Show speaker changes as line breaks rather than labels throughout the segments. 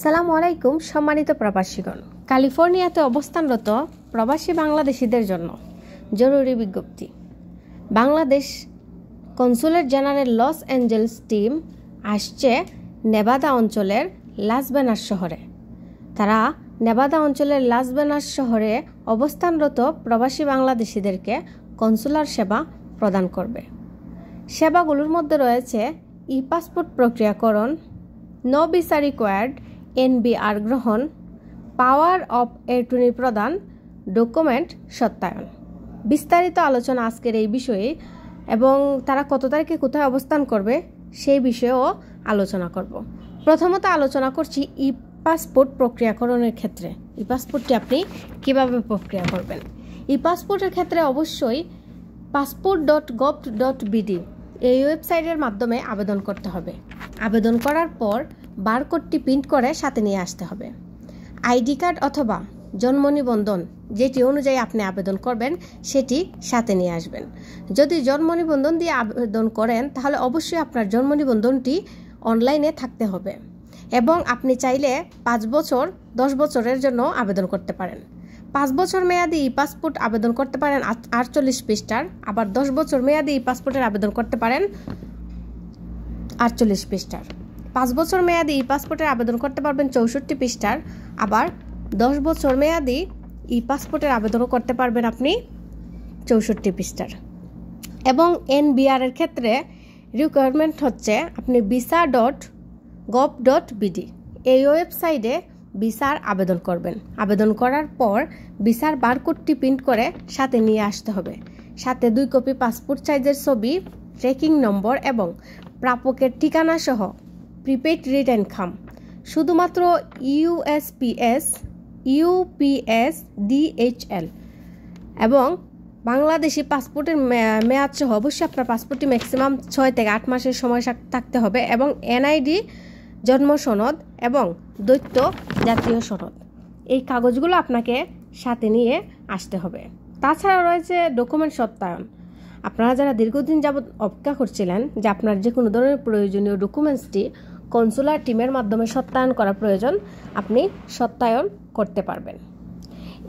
আসসালামু আলাইকুম সম্মানিত প্রবাসীগণ। ক্যালিফোর্নিয়াতে অবস্থানরত প্রবাসী বাংলাদেশিদের জন্য জরুরি বিজ্ঞপ্তি। Bangladesh Consulate General Los Angeles team আসছে নেভাদা অঞ্চলের লাস ভেগাস শহরে। তারা নেভাদা অঞ্চলের লাস ভেগাস শহরে অবস্থানরত প্রবাসী বাংলাদেশিদেরকে কনসুলার সেবা প্রদান করবে। সেবাগুলোর মধ্যে রয়েছে ই পাসপোর্ট প্রক্রিয়াকরণ, নো ভিসা রিকোয়ার্ড এনবিআর গ্রহণ, পাওয়ার অফ অ্যাটর্নি প্রদান, ডকুমেন্ট সত্যায়ন। বিস্তারিত আলোচনা আজকের এই বিষয়ে এবং তারা কত তারিখে কোথায় অবস্থান করবে সেই বিষয়েও আলোচনা করব। প্রথমত আলোচনা করছি ই পাসপোর্ট প্রক্রিয়াকরণের ক্ষেত্রে। ই পাসপোর্টটি আপনি কিভাবে প্রক্রিয়া করবেন। ই পাসপোর্টের ক্ষেত্রে অবশ্যই passport.gov.bd এই ওয়েবসাইটের মাধ্যমে আবেদন করতে হবে। আবেদন করার পর বারকোডটি প্রিন্ট করে সাথে নিয়ে আসতে হবে। আইডি কার্ড অথবা জন্ম নিবন্ধন যেটি অনুযায়ী আপনি আবেদন করবেন সেটি সাথে নিয়ে আসবেন। যদি জন্ম নিবন্ধন দিয়ে আবেদন করেন তাহলে অবশ্যই আপনার জন্ম নিবন্ধনটি অনলাইনে থাকতে হবে এবং আপনি চাইলে 5 বছর 10 বছরের জন্য আবেদন করতে পারেন। 5 বছর মেয়াদি ই পাসপোর্ট আবেদন করতে পারেন 48 পৃষ্ঠার, আবার 10 বছর মেয়াদি ই পাসপোর্টের আবেদন করতে পারেন 48 পৃষ্ঠার। 5 বছর মেয়াদি ই পাসপোর্টের আবেদন করতে পারবেন 64 পৃষ্ঠার, আবার 10 বছর মেয়াদি ই পাসপোর্টের আবেদনও করতে পারবেন আপনি 64 পৃষ্ঠার। এবং এনবিআর এর ক্ষেত্রে রিকোয়ারমেন্ট হচ্ছে আপনি visa.gov.bd এই ওয়েবসাইটে ভিসার আবেদন করবেন। আবেদন করার পর ভিসার বারকোডটি প্রিন্ট করে সাথে নিয়ে আসতে হবে। সাথে 2 কপি পাসপোর্ট সাইজের ছবি, ট্র্যাকিং নম্বর এবং প্রাপকের ঠিকানা সহ প্রিপেইড রিটার্ন খাম। শুধুমাত্র ইউপিএস ডিএইচএল এবং বাংলাদেশি পাসপোর্টের মেয়াদ সহ অবশ্যই আপনার পাসপোর্টটি ম্যাক্সিমাম 6 থেকে 8 মাসের সময় থাকতে হবে এবং এনআইডি, জন্ম সনদ এবং দ্বৈত জাতীয় সনদ এই কাগজগুলো আপনাকে সাথে নিয়ে আসতে হবে। তাছাড়া রয়েছে ডকুমেন্ট সত্যায়ন। আপনারা যারা দীর্ঘদিন যাবৎ অপেক্ষা করছিলেন যে আপনার যে কোনো ধরনের প্রয়োজনীয় ডকুমেন্টসটি কনসুলার টিমের মাধ্যমে সত্যায়ন করা প্রয়োজন, আপনি সত্যায়ন করতে পারবেন।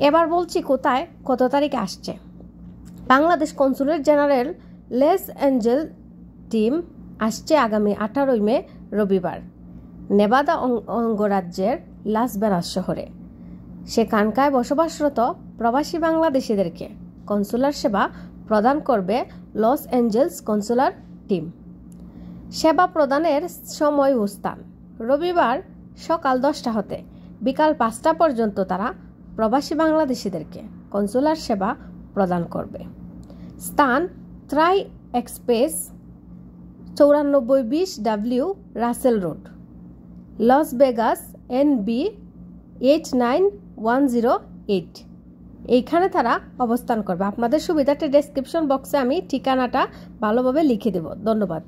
এবার বলছি কোথায় কত তারিখে আসছে। Bangladesh Consulate General Los Angeles team আসছে আগামী 18 মে রবিবার নেভাদা অঙ্গরাজ্যের লাস ভেগাস শহরে। সেখানকায় বসবাসরত প্রবাসী বাংলাদেশিদেরকে কনসুলার সেবা প্রদান করবে লস অ্যাঞ্জেলস কনসুলার টিম। সেবা প্রদানের সময় ও স্থান রবিবার সকাল 10টা হতে বিকাল 5টা পর্যন্ত তারা প্রবাসী বাংলাদেশিদেরকে কনসুলার সেবা প্রদান করবে। স্থান Tri Express 9420 Russell Road, Las Vegas NB 89108 এইখানে তারা অবস্থান করবে। আপনাদের সুবিধার্থে ডেসক্রিপশন বক্সে আমি ঠিকানাটা ভালোভাবে লিখে দেব। ধন্যবাদ।